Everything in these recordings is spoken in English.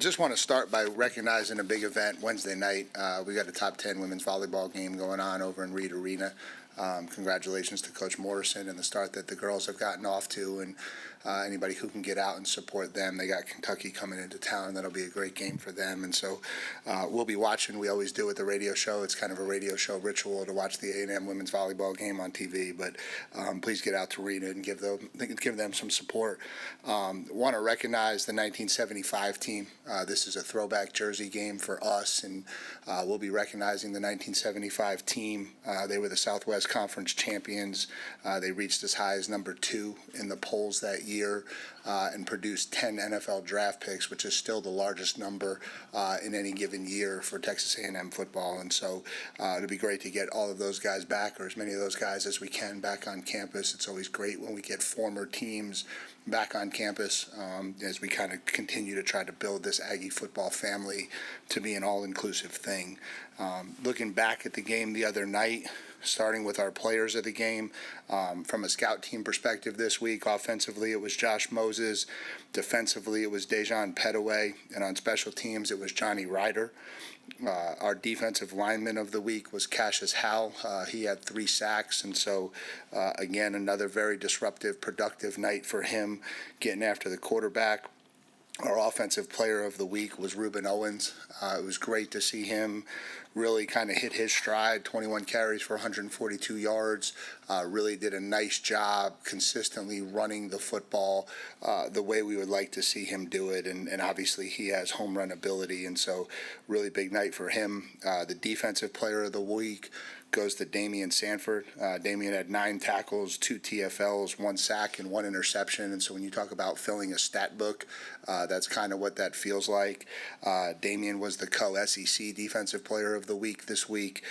just want to start by recognizing a big event Wednesday night. We got a top 10 women's volleyball game going on over in Reed Arena. Congratulations to Coach Morrison and the start that the girls have gotten off to, and anybody who can get out and support them. They got Kentucky coming into town. That'll be a great game for them, and so we'll be watching. We always do at the radio show. It's kind of a radio show ritual to watch the A&M women's volleyball game on TV, but please get out to Arena and give them some support. Want to recognize the 1975 team. This is a throwback jersey game for us, and we'll be recognizing the 1975 team. They were the Southwest Conference champions. They reached as high as number 2 in the polls that year and produced 10 NFL draft picks, which is still the largest number in any given year for Texas A&M football. And so it'll be great to get all of those guys back, or as many of those guys as we can, back on campus. It's always great when we get former teams back on campus as we kind of continue to try to build this Aggie football family to be an all-inclusive thing. Looking back at the game the other night, starting with our players of the game, from a scout team perspective this week, offensively it was Josh Moses, defensively it was Dejan Petaway, and on special teams it was Johnny Ryder. Our defensive lineman of the week was Cashius Howell. He had 3 sacks, and so, again, another very disruptive, productive night for him getting after the quarterback. Our offensive player of the week was Ruben Owens. It was great to see him really kind of hit his stride, 21 carries for 142 yards, really did a nice job consistently running the football the way we would like to see him do it, and obviously he has home run ability, and so really big night for him. The defensive player of the week goes to Daymion Sanford. Daymion had 9 tackles, 2 TFLs, 1 sack, and 1 interception. And so when you talk about filling a stat book, that's kind of what that feels like. Daymion was the co-SEC defensive player of the week this week.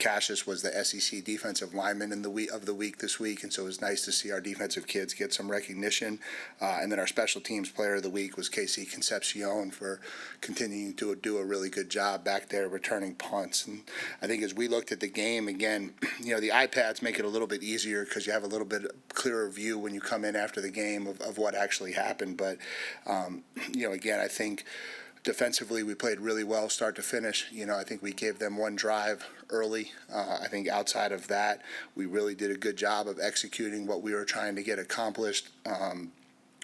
Cashius was the SEC defensive lineman of the week this week. And so it was nice to see our defensive kids get some recognition. And then our special teams player of the week was Casey Concepcion for continuing to do a really good job back there returning punts. And I think as we looked at the game again, the iPads make it a little bit easier because you have a little bit clearer view when you come in after the game of what actually happened. But, again, I think defensively we played really well start to finish. I think we gave them 1 drive early. I think outside of that, we really did a good job of executing what we were trying to get accomplished.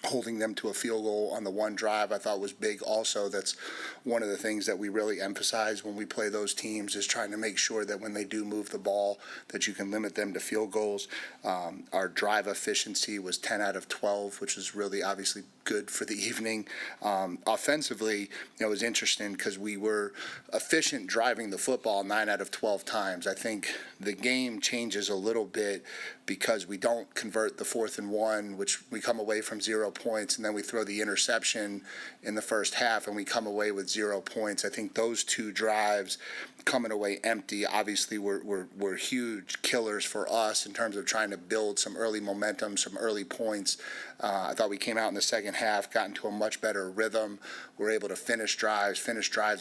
Holding them to a field goal on the 1 drive I thought was big also. That's one of the things that we really emphasize when we play those teams, is trying to make sure that when they do move the ball that you can limit them to field goals. Our drive efficiency was 10 out of 12, which is really obviously good for the evening. Offensively, it was interesting because we were efficient driving the football 9 out of 12 times. I think the game changes a little bit because we don't convert the 4th and 1, which we come away from 0 points, and then we throw the interception in the first half and we come away with 0 points. I think those 2 drives coming away empty obviously were huge killers for us in terms of trying to build some early momentum, some early points. I thought we came out in the second half, got into a much better rhythm. We're able to finish drives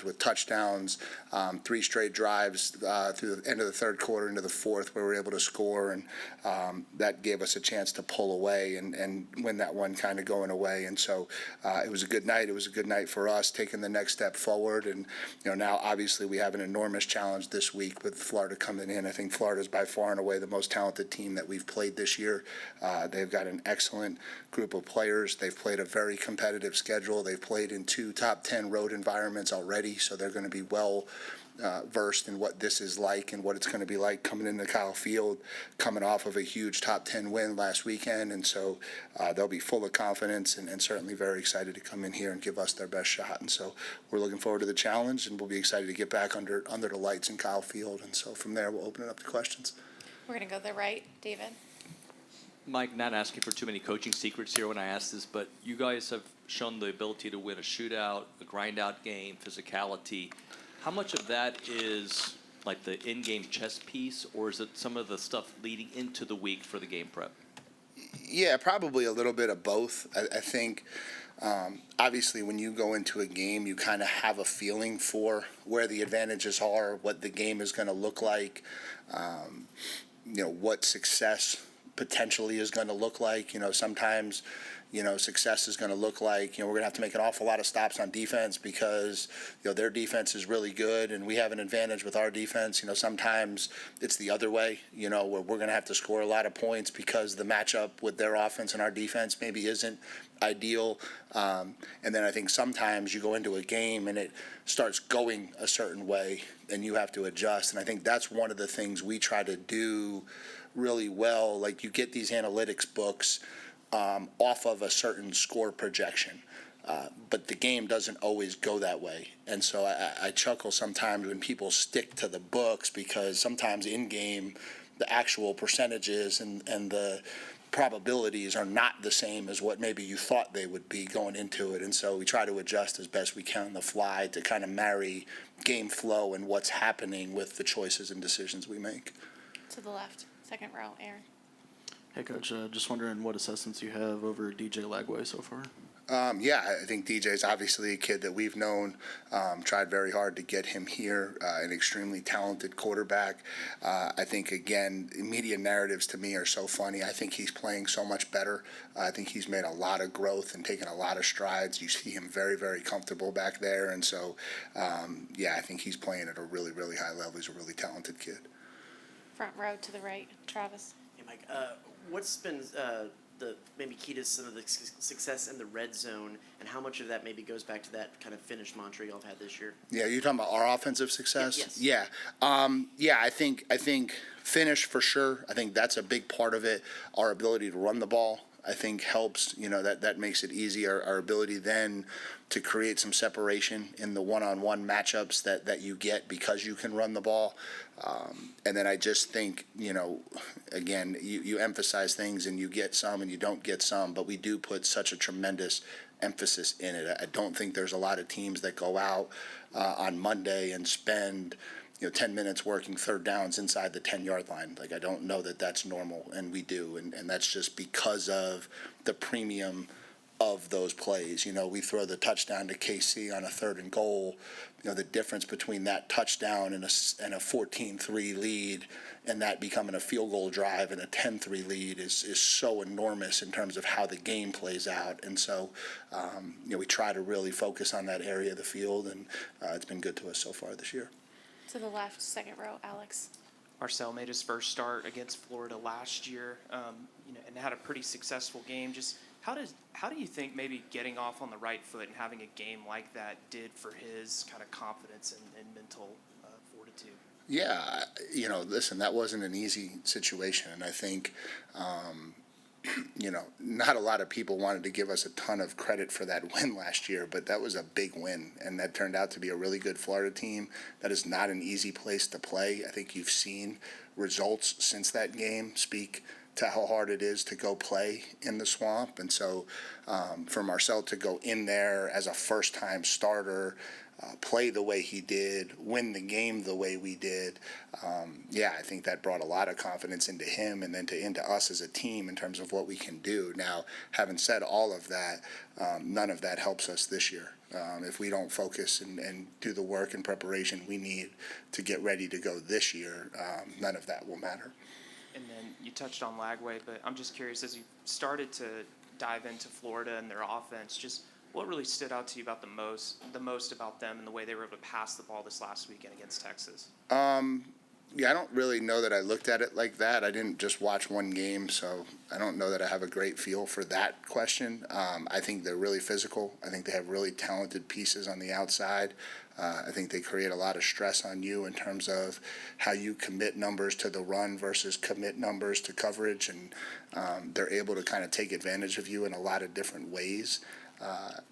with touchdowns, 3 straight drives through the end of the third quarter into the fourth where we were able to score, and that gave us a chance to pull away and win that one kind of going away. And so it was a good night. It was a good night for us, taking the next step forward. And now obviously we have an enormous challenge this week with Florida coming in. I think Florida is by far and away the most talented team that we've played this year. They've got an excellent group of players. They've played a very competitive schedule. They've played in 2 top 10 road environments already, so they're going to be well versed in what this is like and what it's going to be like coming into Kyle Field, coming off of a huge top 10 win last weekend. And so they'll be full of confidence and certainly very excited to come in here and give us their best shot. And so we're looking forward to the challenge, and we'll be excited to get back under the lights in Kyle Field. And so from there, we'll open it up to questions. We're going to go to the right. David. Mike, not asking for too many coaching secrets here when I ask this, but you guys have shown the ability to win a shootout, a grind-out game, physicality. How much of that is like the in-game chess piece, or is it some of the stuff leading into the week for the game prep? Yeah, probably a little bit of both. I think obviously when you go into a game, you kind of have a feeling for where the advantages are, what the game is going to look like, what success potentially is going to look like. Sometimes success is going to look like. We're going to have to make an awful lot of stops on defense because, their defense is really good and we have an advantage with our defense. Sometimes it's the other way, where we're going to have to score a lot of points because the matchup with their offense and our defense maybe isn't ideal. And then I think sometimes you go into a game and it starts going a certain way and you have to adjust. And I think that's one of the things we try to do really well. Like, you get these analytics books off of a certain score projection. But the game doesn't always go that way. And so I chuckle sometimes when people stick to the books because sometimes in game the actual percentages and the probabilities are not the same as what maybe you thought they would be going into it. And so we try to adjust as best we can on the fly to kind of marry game flow and what's happening with the choices and decisions we make. To the left, second row, Aaron. Hey, Coach, just wondering what assessments you have over DJ Lagway so far? I think DJ's obviously a kid that we've known, tried very hard to get him here, an extremely talented quarterback. I think, again, media narratives to me are so funny. I think he's playing so much better. I think he's made a lot of growth and taken a lot of strides. You see him very, very comfortable back there. And so, I think he's playing at a really, really high level. He's a really talented kid. Front row to the right, Travis. Hey, Mike, what's been the maybe key to some of the success in the red zone, and how much of that maybe goes back to that kind of finish mantra y'all have had this year? Yeah, you're talking about our offensive success? Yes. Yeah. I think finish for sure. I think that's a big part of it. Our ability to run the ball, I think, helps. That makes it easy. Our ability then to create some separation in the one-on-one matchups that you get because you can run the ball. And then I just think, again, you emphasize things and you get some and you don't get some, but we do put such a tremendous emphasis in it. I don't think there's a lot of teams that go out on Monday and spend 10 minutes working third downs inside the 10-yard line. Like, I don't know that that's normal, and we do. And that's just because of the premium of those plays. We throw the touchdown to KC on a 3rd and goal. The difference between that touchdown and a 14-3 lead and that becoming a field goal drive and a 10-3 lead is so enormous in terms of how the game plays out. And so, we try to really focus on that area of the field, and it's been good to us so far this year. To the left, second row, Alex. Marcel made his first start against Florida last year, and had a pretty successful game. Just how do you think maybe getting off on the right foot and having a game like that did for his kind of confidence and mental fortitude? Yeah, listen, that wasn't an easy situation, and I think, not a lot of people wanted to give us a ton of credit for that win last year, but that was a big win, and that turned out to be a really good Florida team. That is not an easy place to play. I think you've seen results since that game speak to how hard it is to go play in the Swamp. And so for Marcel to go in there as a first-time starter, play the way he did, win the game the way we did, I think that brought a lot of confidence into him and then into us as a team in terms of what we can do. Now, having said all of that, none of that helps us this year. If we don't focus and do the work and preparation we need to get ready to go this year, none of that will matter. And then you touched on Lagway, but I'm just curious, as you started to dive into Florida and their offense, just what really stood out to you about the most about them and the way they were able to pass the ball this last weekend against Texas? I don't really know that I looked at it like that. I didn't just watch one game, so I don't know that I have a great feel for that question. I think they're really physical. I think they have really talented pieces on the outside. I think they create a lot of stress on you in terms of how you commit numbers to the run versus commit numbers to coverage, and they're able to kind of take advantage of you in a lot of different ways.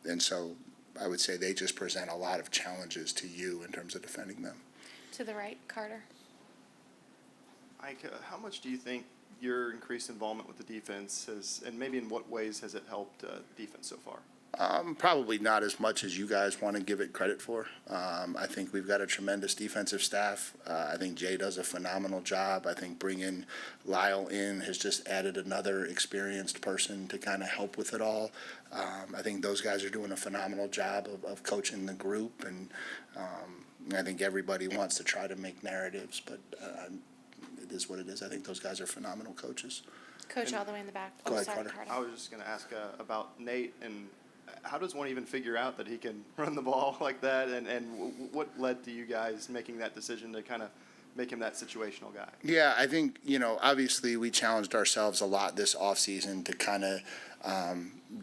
And so I would say they just present a lot of challenges to you in terms of defending them. To the right, Carter. Ike, how much do you think your increased involvement with the defense has, and maybe in what ways has it helped defense so far? Probably not as much as you guys want to give it credit for. I think we've got a tremendous defensive staff. I think Jay does a phenomenal job. I think bringing Lyle in has just added another experienced person to kind of help with it all. I think those guys are doing a phenomenal job of coaching the group, and I think everybody wants to try to make narratives, but it is what it is. I think those guys are phenomenal coaches. Coach And- all the way in the back. Go Oh, ahead, sorry, Carter. I was just going to ask about Nate, and how does one even figure out that he can run the ball like that, and what led to you guys making that decision to kind of make him that situational guy? Yeah, I think, obviously we challenged ourselves a lot this offseason to kind of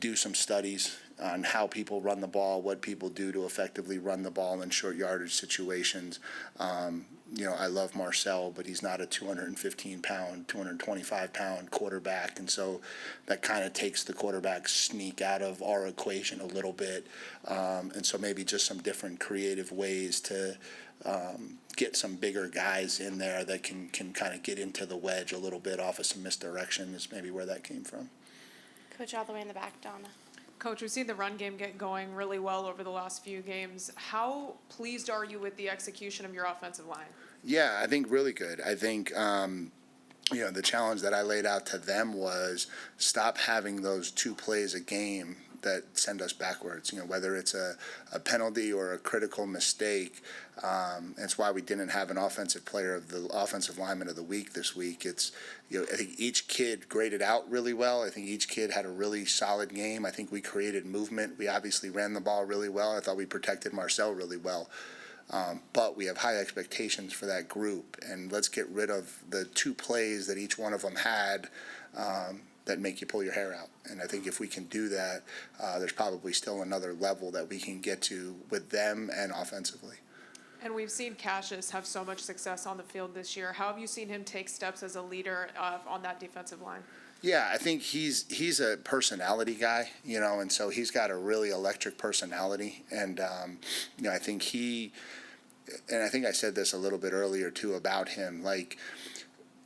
do some studies on how people run the ball, what people do to effectively run the ball in short yardage situations. I love Marcel, but he's not a 215-pound, 225-pound quarterback, and so that kind of takes the quarterback sneak out of our equation a little bit. And so maybe just some different creative ways to get some bigger guys in there that can kind of get into the wedge a little bit off of some misdirection is maybe where that came from. Coach all the way in the back, Donna. Coach, we've seen the run game get going really well over the last few games. How pleased are you with the execution of your offensive line? Yeah, I think really good. I think, the challenge that I laid out to them was stop having those 2 plays a game that send us backwards, whether it's a penalty or a critical mistake. That's why we didn't have an offensive lineman of the week this week. It's, I think each kid graded out really well. I think each kid had a really solid game. I think we created movement. We obviously ran the ball really well. I thought we protected Marcel really well. But we have high expectations for that group, and let's get rid of the 2 plays that each one of them had that make you pull your hair out. And I think if we can do that, there's probably still another level that we can get to with them and offensively. And we've seen Cashius have so much success on the field this year. How have you seen him take steps as a leader on that defensive line? Yeah, I think he's a personality guy, and so he's got a really electric personality. And, I think I think I said this a little bit earlier too about him, like,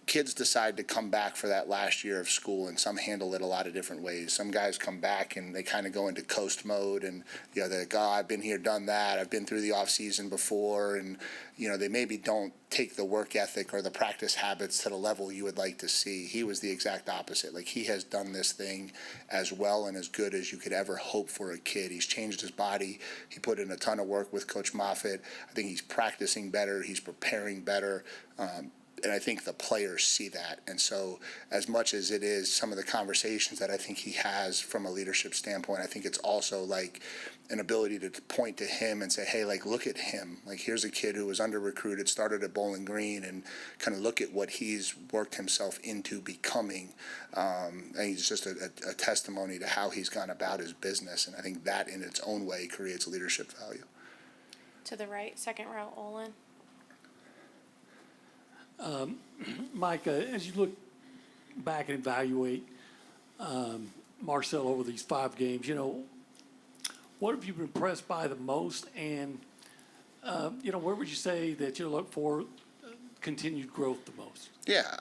kids decide to come back for that last year of school, and some handle it a lot of different ways. Some guys come back and they kind of go into coast mode, and they're like, oh, I've been here, done that. I've been through the off season before, and they maybe don't take the work ethic or the practice habits to the level you would like to see. He was the exact opposite. Like, he has done this thing as well and as good as you could ever hope for a kid. He's changed his body. He put in a ton of work with Coach Moffitt. I think he's practicing better. He's preparing better. And I think the players see that. And so as much as it is some of the conversations that I think he has from a leadership standpoint, I think it's also like an ability to point to him and say, hey, like, look at him. Like, here's a kid who was under-recruited, started at Bowling Green, and kind of look at what he's worked himself into becoming. And he's just a testimony to how he's gone about his business. And I think that in its own way creates leadership value. To the right, second row, Olin. Mike, as you look back and evaluate Marcel over these 5 games, what have you been impressed by the most? And, where would you say that you look for continued growth the most? Yeah,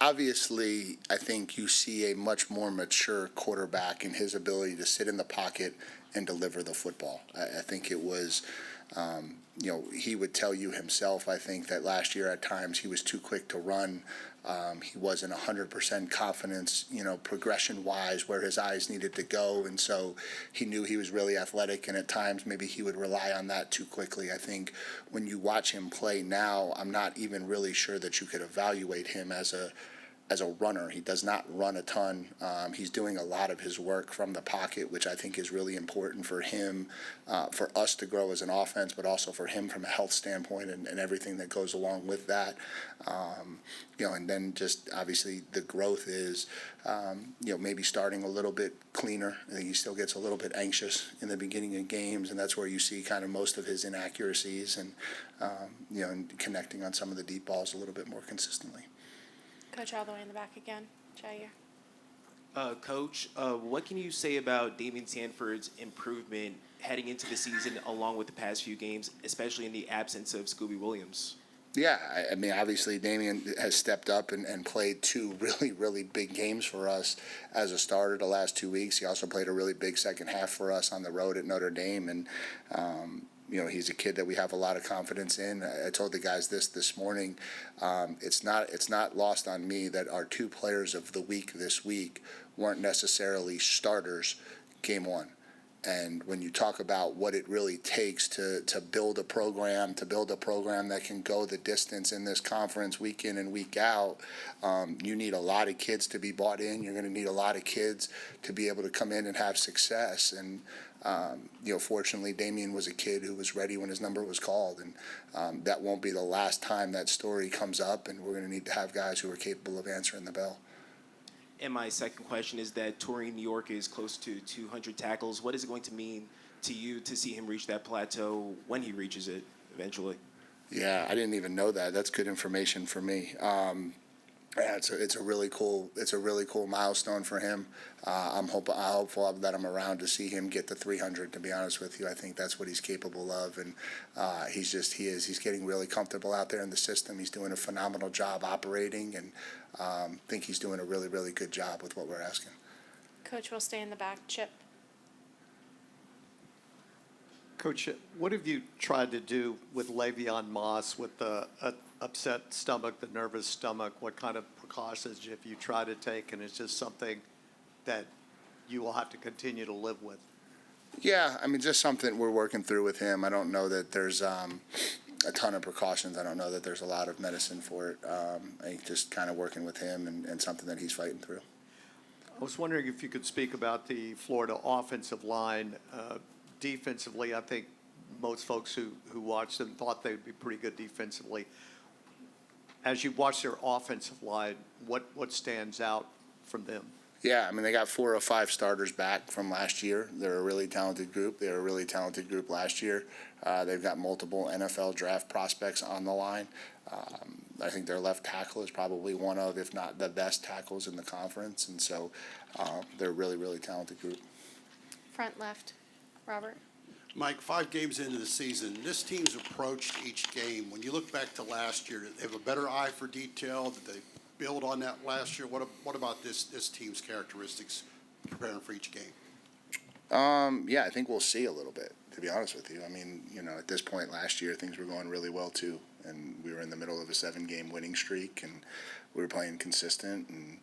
obviously, I think you see a much more mature quarterback in his ability to sit in the pocket and deliver the football. I think it was, he would tell you himself, I think, that last year at times he was too quick to run. He wasn't 100% confidence, progression-wise, where his eyes needed to go. And so he knew he was really athletic, and at times maybe he would rely on that too quickly. I think when you watch him play now, I'm not even really sure that you could evaluate him as a runner. He does not run a ton. He's doing a lot of his work from the pocket, which I think is really important for him, for us to grow as an offense, but also for him from a health standpoint and everything that goes along with that. And then just obviously the growth is, maybe starting a little bit cleaner. I think he still gets a little bit anxious in the beginning of games, and that's where you see kind of most of his inaccuracies and, and connecting on some of the deep balls a little bit more consistently. Coach all the way in the back again, Jair. Coach, what can you say about Daymion Sanford's improvement heading into the season along with the past few games, especially in the absence of Scooby Williams? Yeah, I mean, obviously Daymion has stepped up and played 2 really, really big games for us as a starter the last 2 weeks. He also played a really big second half for us on the road at Notre Dame, and he's a kid that we have a lot of confidence in. I told the guys this morning. It's not lost on me that our 2 players of the week this week weren't necessarily starters game 1. And when you talk about what it really takes to build a program, that can go the distance in this conference week in and week out, you need a lot of kids to be bought in. You're going to need a lot of kids to be able to come in and have success. And fortunately, Daymion was a kid who was ready when his number was called, and that won't be the last time that story comes up. And we're going to need to have guys who are capable of answering the bell. And my second question is that Taurean York is close to 200 tackles. What is it going to mean to you to see him reach that plateau when he reaches it eventually? Yeah, I didn't even know that. That's good information for me. Yeah, it's a really cool milestone for him. I'm hopeful that I'm around to see him get to 300. To be honest with you, I think that's what he's capable of, and he's getting really comfortable out there in the system. He's doing a phenomenal job operating, and think he's doing a really, really good job with what we're asking. Coach will stay in the back. Chip. Coach, what have you tried to do with Le'Veon Moss with the upset stomach, the nervous stomach? What kind of precautions have you tried to take, and it's just something that you will have to continue to live with? Yeah, I mean, just something we're working through with him. I don't know that there's a ton of precautions. I don't know that there's a lot of medicine for it. I think just kind of working with him and something that he's fighting through. I was wondering if you could speak about the Florida offensive line. Defensively, I think most folks who watched them thought they'd be pretty good defensively. As you watch their offensive line, what stands out from them? Yeah, I mean, they got 4 or 5 starters back from last year. They're a really talented group. They were a really talented group last year. They've got multiple NFL draft prospects on the line. I think their left tackle is probably one of, if not the best tackles in the conference. And so they're a really, really talented group. Front left. Robert. Mike, 5 games into the season, this team's approached each game. When you look back to last year, did they have a better eye for detail? Did they build on that last year? What about this team's characteristics preparing for each game? Yeah, I think we'll see a little bit, to be honest with you. I mean, at this point last year, things were going really well too, and we were in the middle of a 7-game winning streak, and we were playing consistent, and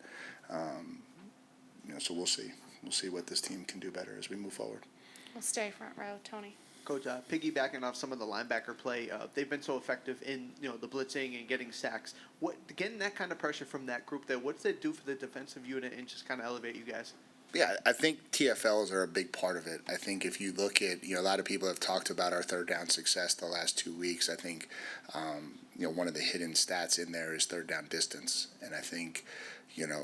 so we'll see. We'll see what this team can do better as we move forward. We'll stay front row. Tony. Coach, piggybacking off some of the linebacker play, they've been so effective in the blitzing and getting sacks. Getting that kind of pressure from that group there, what does it do for the defensive unit and just kind of elevate you guys? Yeah, I think TFLs are a big part of it. I think if you look at, a lot of people have talked about our third down success the last 2 weeks. I think, one of the hidden stats in there is third down distance. And I think,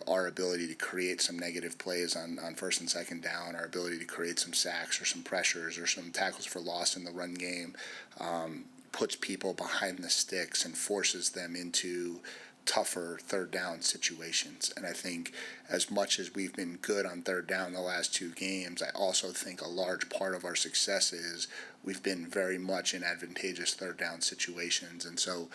our ability to create some negative plays on first and second down, our ability to create some sacks or some pressures or some tackles for loss in the run game puts people behind the sticks and forces them into tougher third down situations. And I think as much as we've been good on third down the last 2 games, I also think a large part of our success is we've been very much in advantageous third down situations. And so,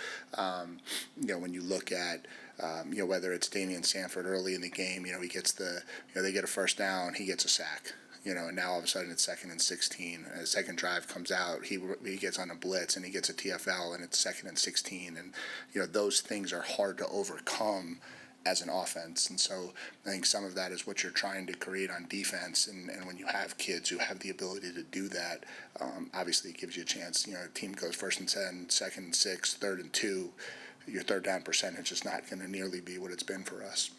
when you look at whether it's Daymion Sanford early in the game, he gets they get a first down, he gets a sack. And now all of a sudden it's 2nd and 16. And the second drive comes out, he gets on a blitz and he gets a TFL and it's 2nd and 16. And, those things are hard to overcome as an offense. And so I think some of that is what you're trying to create on defense. And when you have kids who have the ability to do that, obviously it gives you a chance. A team goes 1st and 10, 2nd and 6, 3rd and 2. Your third down percentage is not going to nearly be what it's been for us.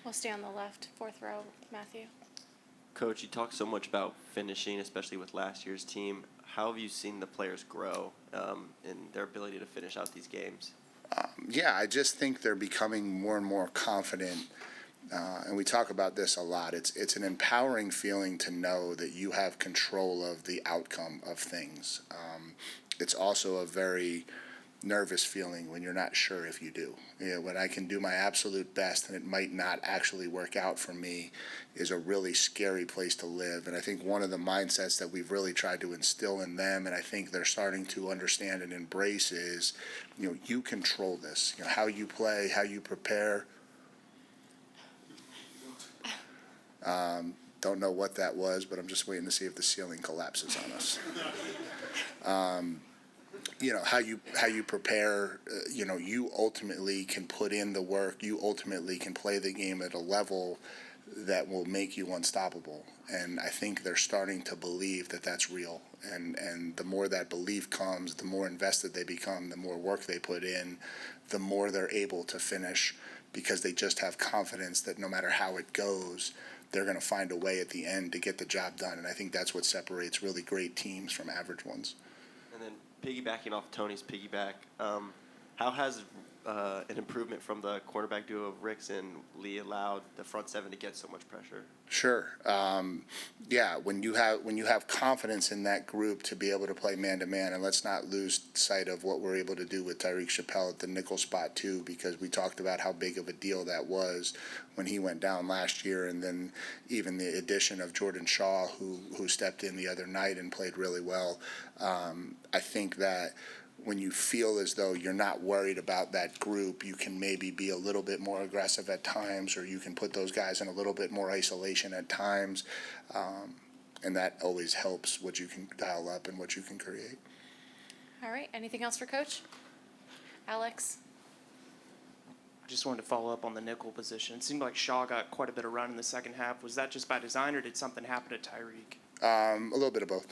We'll stay on the left. 4th row. Matthew. Coach, you talk so much about finishing, especially with last year's team. How have you seen the players grow in their ability to finish out these games? Yeah, I just think they're becoming more and more confident, and we talk about this a lot. It's an empowering feeling to know that you have control of the outcome of things. It's also a very nervous feeling when you're not sure if you do. When I can do my absolute best and it might not actually work out for me is a really scary place to live. And I think one of the mindsets that we've really tried to instill in them, and I think they're starting to understand and embrace, is, you control this. How you play, how you prepare. Don't know what that was, but I'm just waiting to see if the ceiling collapses on us. How you prepare, you ultimately can put in the work. You ultimately can play the game at a level that will make you unstoppable. And I think they're starting to believe that that's real. And the more that belief comes, the more invested they become, the more work they put in, the more they're able to finish, because they just have confidence that no matter how it goes, they're going to find a way at the end to get the job done. And I think that's what separates really great teams from average ones. And then piggybacking off Tony's piggyback, how has an improvement from the quarterback duo of Ricks and Lee allowed the front seven to get so much pressure? Sure. Yeah, when you have confidence in that group to be able to play man-to-man, and let's not lose sight of what we're able to do with Tyreek Chappelle at the nickel spot too, because we talked about how big of a deal that was when he went down last year, and then even the addition of Jordan Shaw, who stepped in the other night and played really well. I think that when you feel as though you're not worried about that group, you can maybe be a little bit more aggressive at times, or you can put those guys in a little bit more isolation at times. And that always helps what you can dial up and what you can create. All right, anything else for Coach? Alex? I just wanted to follow up on the nickel position. It seemed like Shaw got quite a bit of run in the second half. Was that just by design, or did something happen to Tyreek? A little bit of both.